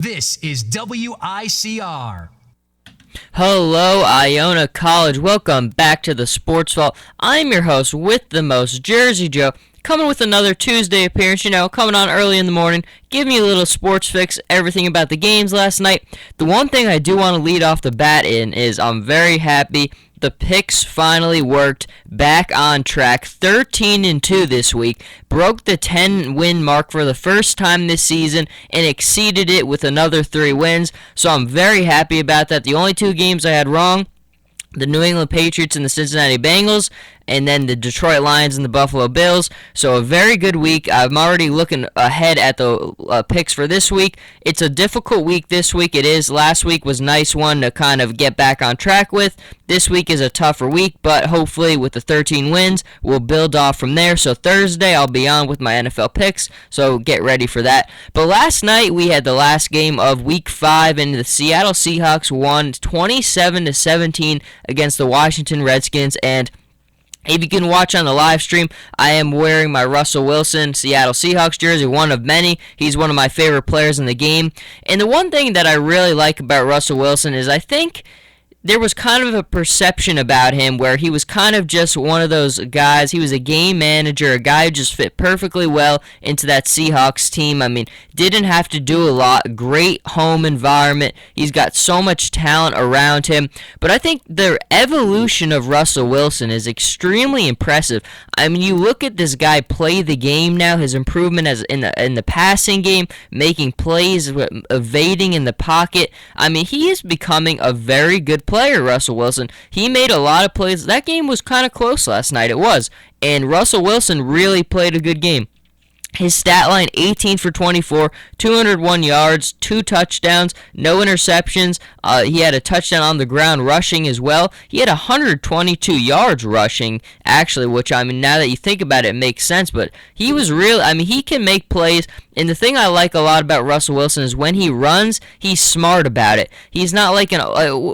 This is WICR. Hello, Iona College. Welcome back to the Sports Vault. I'm your host with the most, Jersey Joe, coming with another Tuesday appearance, coming on early in the morning, giving you a little sports fix, everything about the games last night. The one thing I do want to lead off the bat in is I'm very happy the picks finally worked, back on track, 13-2 this week, broke the 10-win mark for the first time this season, and exceeded it with another 3 wins, so I'm very happy about that. The only 2 games I had wrong, the New England Patriots and the Cincinnati Bengals, and then the Detroit Lions and the Buffalo Bills. So a very good week. I'm already looking ahead at the picks for this week. It's a difficult week this week. It is. Last week was a nice one to kind of get back on track with. This week is a tougher week, but hopefully with the 13 wins, we'll build off from there. So Thursday, I'll be on with my NFL picks, so get ready for that. But last night, we had the last game of Week 5, and the Seattle Seahawks won 27-17 against the Washington Redskins, and if you can watch on the live stream, I am wearing my Russell Wilson Seattle Seahawks jersey, one of many. He's one of my favorite players in the game. And the one thing that I really like about Russell Wilson is I think there was kind of a perception about him where he was kind of just one of those guys. He was a game manager, a guy who just fit perfectly well into that Seahawks team. I mean, didn't have to do a lot. Great home environment. He's got so much talent around him. But I think the evolution of Russell Wilson is extremely impressive. I mean, you look at this guy play the game now, his improvement as in the passing game, making plays, evading in the pocket. I mean, he is becoming a very good player, Russell Wilson. He made a lot of plays. That game was kind of close last night. It was. And Russell Wilson really played a good game. His stat line, 18 for 24, 201 yards, 2 touchdowns, no interceptions. He had a touchdown on the ground rushing as well. He had 122 yards rushing, actually, which, I mean, now that you think about it, it makes sense. But he was real. I mean, he can make plays. And the thing I like a lot about Russell Wilson is when he runs, he's smart about it. He's not like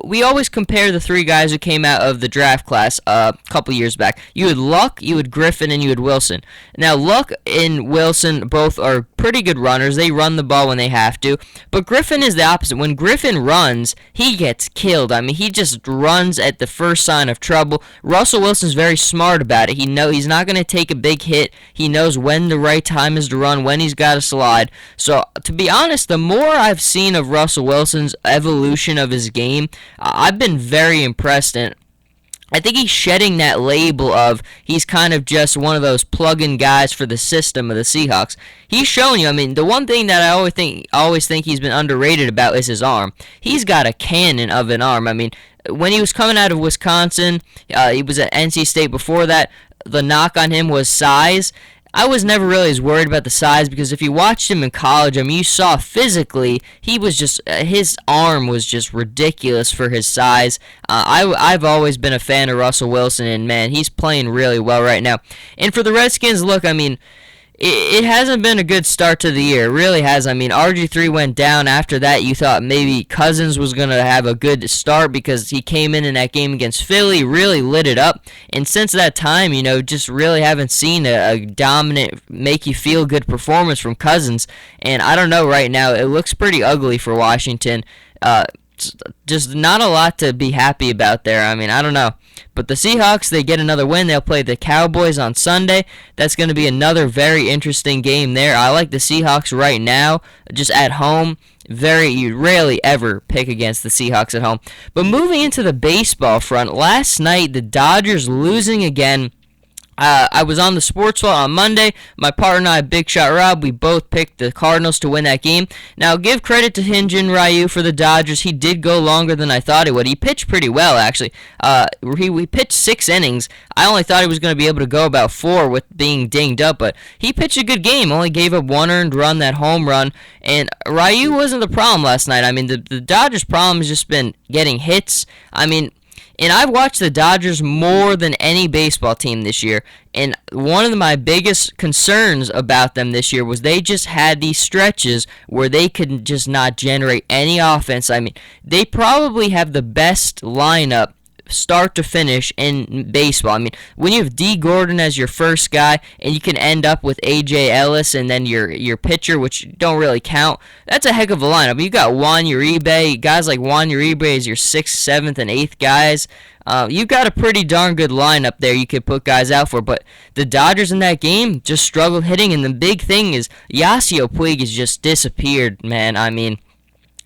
we always compare the 3 guys who came out of the draft class a couple years back. You had Luck, you had Griffin, and you had Wilson. Now, Luck and Wilson both are pretty good runners. They run the ball when they have to. But Griffin is the opposite. When Griffin runs, he gets killed. I mean, he just runs at the first sign of trouble. Russell Wilson's very smart about it. He's not going to take a big hit. He knows when the right time is to run, when he's got to slide. So, to be honest, the more I've seen of Russell Wilson's evolution of his game, I've been very impressed, and I think he's shedding that label of he's kind of just one of those plug-in guys for the system of the Seahawks. He's showing you, I mean, the one thing that I always think he's been underrated about is his arm. He's got a cannon of an arm. I mean, when he was coming out of Wisconsin, he was at NC State before that, the knock on him was size. I was never really as worried about the size because if you watched him in college, I mean, you saw physically he was just his arm was just ridiculous for his size. I've always been a fan of Russell Wilson, and man, he's playing really well right now. And for the Redskins, look, I mean, it hasn't been a good start to the year. It really has. I mean, RG3 went down. After that, you thought maybe Cousins was going to have a good start because he came in that game against Philly, really lit it up. And since that time, just really haven't seen a dominant, make-you-feel-good performance from Cousins. And I don't know right now. It looks pretty ugly for Washington. Just not a lot to be happy about there. I mean, I don't know. But the Seahawks, they get another win. They'll play the Cowboys on Sunday. That's going to be another very interesting game there. I like the Seahawks right now, just at home. You rarely ever pick against the Seahawks at home. But moving into the baseball front, last night the Dodgers losing again. I was on the Sports Vault on Monday. My partner and I, Big Shot Rob, we both picked the Cardinals to win that game. Now, give credit to Hyun-Jin Ryu for the Dodgers. He did go longer than I thought he would. He pitched pretty well, actually. We pitched 6 innings. I only thought he was going to be able to go about 4 with being dinged up, but he pitched a good game. Only gave up 1 earned run, that home run, and Ryu wasn't the problem last night. I mean, the Dodgers' problem has just been getting hits. I mean, and I've watched the Dodgers more than any baseball team this year, and one of my biggest concerns about them this year was they just had these stretches where they could just not generate any offense. I mean, they probably have the best lineup start to finish in baseball. I mean, when you have D. Gordon as your first guy, and you can end up with A.J. Ellis and then your pitcher, which don't really count, that's a heck of a lineup. You got Juan Uribe, guys like Juan Uribe as your 6th, 7th, and 8th guys. You've got a pretty darn good lineup there you could put guys out for, but the Dodgers in that game just struggled hitting, and the big thing is Yasiel Puig has just disappeared, man. I mean,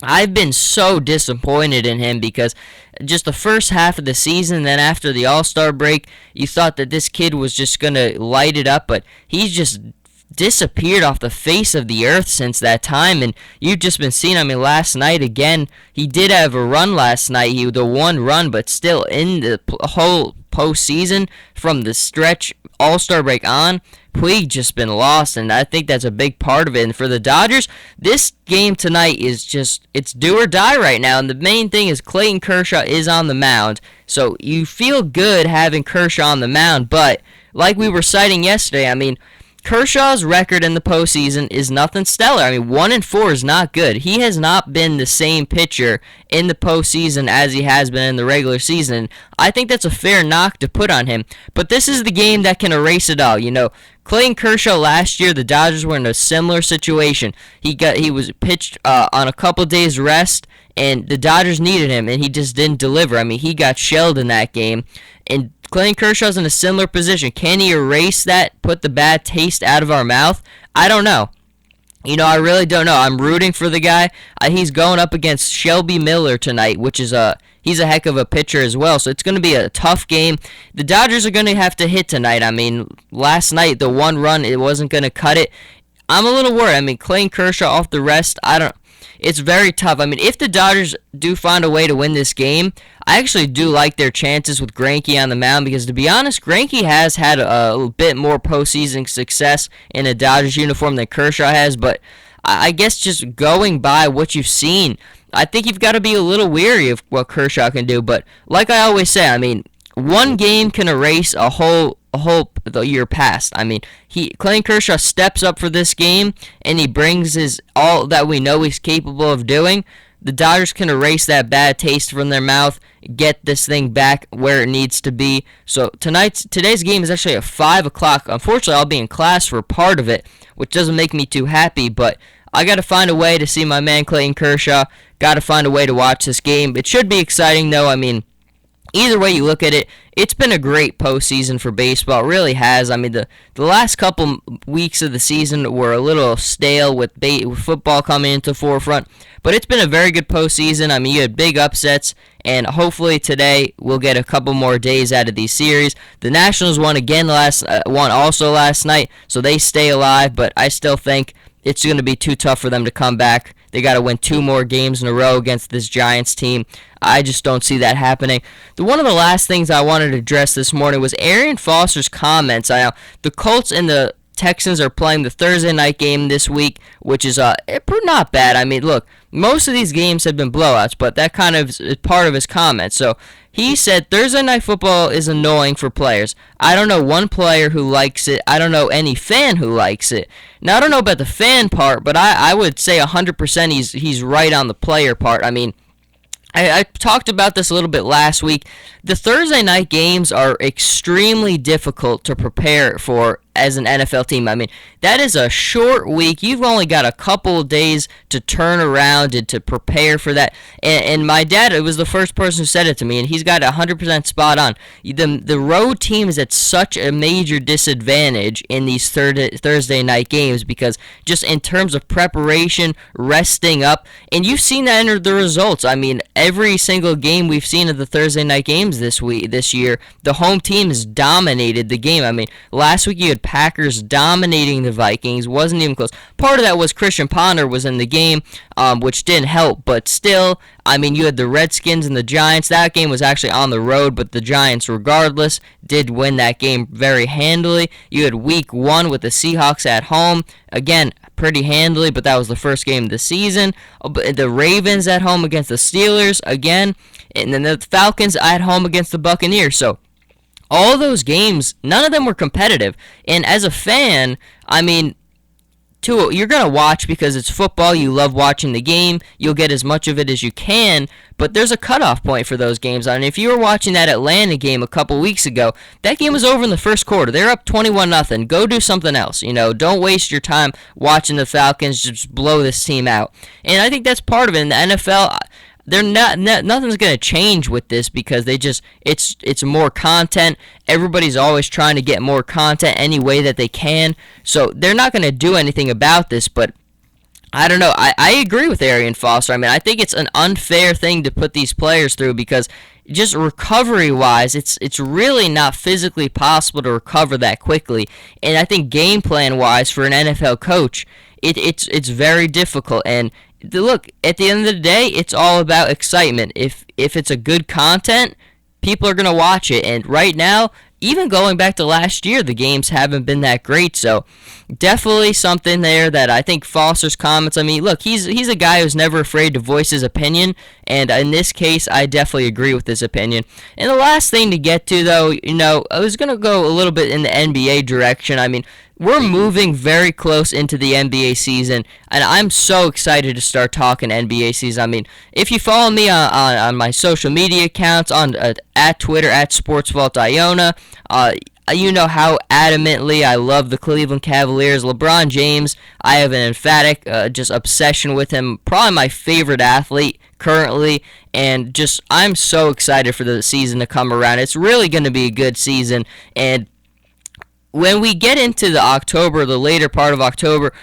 I've been so disappointed in him because just the first half of the season, then after the All-Star break, you thought that this kid was just going to light it up, but he's just disappeared off the face of the earth since that time, and you've just been seeing, I mean, last night again, he did have a run last night, the one run, but still in the whole postseason from the stretch All-Star break on, Puig just been lost, and I think that's a big part of it. And for the Dodgers, this game tonight is just, it's do or die right now, and the main thing is Clayton Kershaw is on the mound, so you feel good having Kershaw on the mound, but like we were citing yesterday, I mean, Kershaw's record in the postseason is nothing stellar. I mean, 1-4 is not good. He has not been the same pitcher in the postseason as he has been in the regular season. I think that's a fair knock to put on him. But this is the game that can erase it all. You know, Clayton Kershaw last year, the Dodgers were in a similar situation. He was pitched on a couple days rest, and the Dodgers needed him, and he just didn't deliver. I mean, he got shelled in that game, and Clayton Kershaw's in a similar position. Can he erase that, put the bad taste out of our mouth? I don't know. You know, I really don't know. I'm rooting for the guy. He's going up against Shelby Miller tonight, which is he's a heck of a pitcher as well, so it's going to be a tough game. The Dodgers are going to have to hit tonight. I mean, last night, the one run, it wasn't going to cut it. I'm a little worried. I mean, Clayton Kershaw off the rest, it's very tough. I mean, if the Dodgers do find a way to win this game, I actually do like their chances with Greinke on the mound because, to be honest, Greinke has had a bit more postseason success in a Dodgers uniform than Kershaw has, but I guess just going by what you've seen, I think you've got to be a little weary of what Kershaw can do, but like I always say, I mean, one game can erase a whole the year past. I mean, Clayton Kershaw steps up for this game, and he brings his all that we know he's capable of doing. The Dodgers can erase that bad taste from their mouth, get this thing back where it needs to be. So today's game is actually at 5 o'clock. Unfortunately, I'll be in class for part of it, which doesn't make me too happy, but I got to find a way to see my man Clayton Kershaw. Got to find a way to watch this game. It should be exciting, though. I mean, either way you look at it, it's been a great postseason for baseball. It really has. I mean, the last couple weeks of the season were a little stale with football coming into the forefront, but it's been a very good postseason. I mean, you had big upsets, and hopefully today we'll get a couple more days out of these series. The Nationals won also last night, so they stay alive, but I still think it's going to be too tough for them to come back. They got to win 2 more games in a row against this Giants team. I just don't see that happening. One of the last things I wanted to address this morning was Arian Foster's comments. The Colts and the Texans are playing the Thursday night game this week, which is not bad. I mean, look, most of these games have been blowouts, but that kind of is part of his comments. So he said Thursday night football is annoying for players. I don't know one player who likes it. I don't know any fan who likes it. Now, I don't know about the fan part, but I would say 100% he's right on the player part. I mean, I talked about this a little bit last week. The Thursday night games are extremely difficult to prepare for as an NFL team. I mean, that is a short week. You've only got a couple of days to turn around and to prepare for that. And my dad, it was the first person who said it to me, and he's got 100% spot on. The road team is at such a major disadvantage in these Thursday night games because just in terms of preparation, resting up, and you've seen that in the results. I mean, every single game we've seen of the Thursday night games this year, the home team has dominated the game. I mean, last week you had Packers dominating the Vikings, wasn't even close. Part of that was Christian Ponder was in the game, which didn't help, but still, I mean, you had the Redskins and the Giants. That game was actually on the road, but the Giants, regardless, did win that game very handily. You had week 1 with the Seahawks at home. Again, pretty handily, but that was the first game of the season. The Ravens at home against the Steelers, again, and then the Falcons at home against the Buccaneers. So all those games, none of them were competitive. And as a fan, I mean, you're going to watch because it's football. You love watching the game. You'll get as much of it as you can, but there's a cutoff point for those games. And if you were watching that Atlanta game a couple weeks ago, that game was over in the first quarter. They're up 21-0. Go do something else. Don't waste your time watching the Falcons just blow this team out. And I think that's part of it. In the NFL, nothing's going to change with this because it's more content. Everybody's always trying to get more content any way that they can. So they're not going to do anything about this, but I don't know. I agree with Arian Foster. I mean, I think it's an unfair thing to put these players through because just recovery-wise, it's really not physically possible to recover that quickly. And I think game plan-wise for an NFL coach, it's very difficult. And look, at the end of the day, it's all about excitement. If it's a good content, people are going to watch it. And right now, even going back to last year, the games haven't been that great. So definitely something there that I think Foster's comments, I mean, look, he's a guy who's never afraid to voice his opinion. And in this case, I definitely agree with this opinion. And the last thing to get to, though, I was going to go a little bit in the NBA direction. I mean, we're moving very close into the NBA season, and I'm so excited to start talking NBA season. I mean, if you follow me on my social media accounts, at Twitter, at SportsVaultIona, you know how adamantly I love the Cleveland Cavaliers. LeBron James, I have an emphatic just obsession with him. Probably my favorite athlete currently, and just I'm so excited for the season to come around. It's really going to be a good season, and when we get into the later part of October,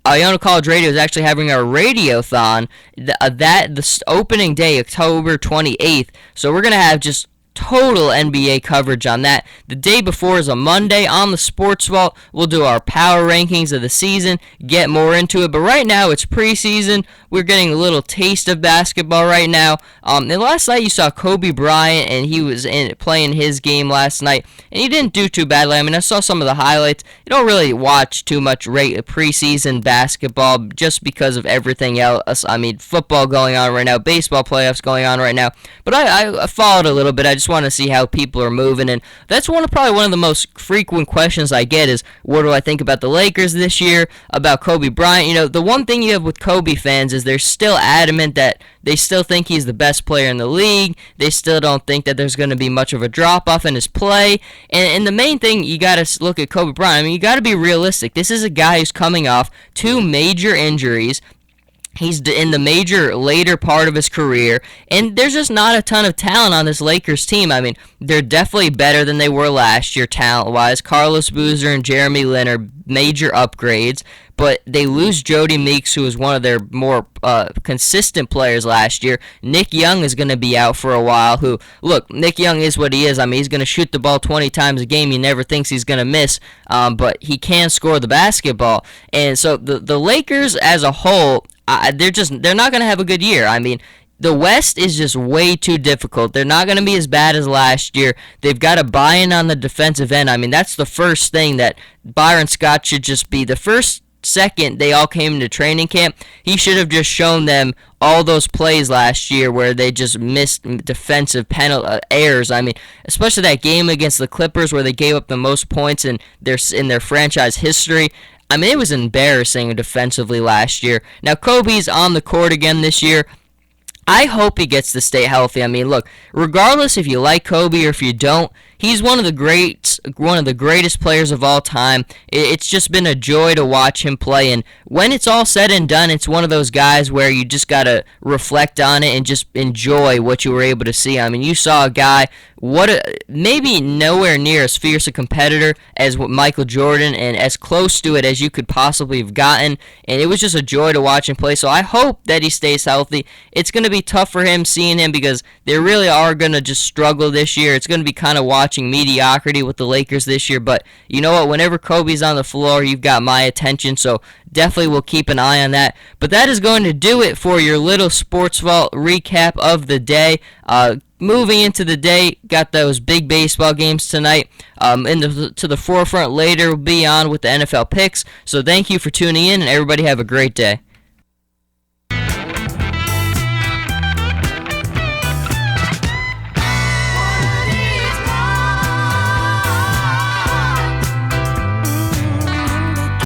Iona College Radio is actually having a radiothon. The opening day, October 28th. So we're gonna have just total NBA coverage on that. The day before is a Monday on the Sports Vault. We'll do our power rankings of the season, get more into it. But right now it's preseason. We're getting a little taste of basketball right now. And last night you saw Kobe Bryant, and he was playing his game last night, and he didn't do too badly. I mean, I saw some of the highlights. You don't really watch too much preseason basketball just because of everything else. I mean, football going on right now, baseball playoffs going on right now. But I followed a little bit. I just want to see how people are moving, and that's probably one of the most frequent questions I get is, what do I think about the Lakers this year, about Kobe Bryant? The one thing you have with Kobe fans is they're still adamant that they still think he's the best player in the league. They still don't think that there's going to be much of a drop-off in his play. And the main thing, you got to look at Kobe Bryant. I mean, you got to be realistic. This is a guy who's coming off 2 major injuries. He's in the major later part of his career, and there's just not a ton of talent on this Lakers team. I mean, they're definitely better than they were last year talent-wise. Carlos Boozer and Jeremy Lin are major upgrades, but they lose Jody Meeks, who was one of their more consistent players last year. Nick Young is going to be out for a while. Look, Nick Young is what he is. I mean, he's going to shoot the ball 20 times a game. He never thinks he's going to miss, but he can score the basketball. And so the Lakers as a whole, they're not going to have a good year. I mean, the West is just way too difficult. They're not going to be as bad as last year. They've got to buy in on the defensive end. I mean, that's the first thing that Byron Scott should just be. The second they all came into training camp, he should have just shown them all those plays last year where they just missed defensive errors. I mean, especially that game against the Clippers where they gave up the most points in their franchise history. I mean, it was embarrassing defensively last year. Now, Kobe's on the court again this year. I hope he gets to stay healthy. I mean, look, regardless if you like Kobe or if you don't, he's one of the greatest players of all time. It's just been a joy to watch him play, and when it's all said and done, it's one of those guys where you just got to reflect on it and just enjoy what you were able to see. I mean, you saw a guy, maybe nowhere near as fierce a competitor as Michael Jordan, and as close to it as you could possibly have gotten, and it was just a joy to watch him play. So I hope that he stays healthy. It's going to be tough for him seeing him because they really are going to just struggle this year. It's going to be kind of watching mediocrity with the Lakers this year, but you know what? Whenever Kobe's on the floor, you've got my attention, so definitely we'll keep an eye on that. But that is going to do it for your little Sports Vault recap of the day. Moving into the day, got those big baseball games tonight. To the forefront later, we'll be on with the NFL picks. So thank you for tuning in, and everybody have a great day.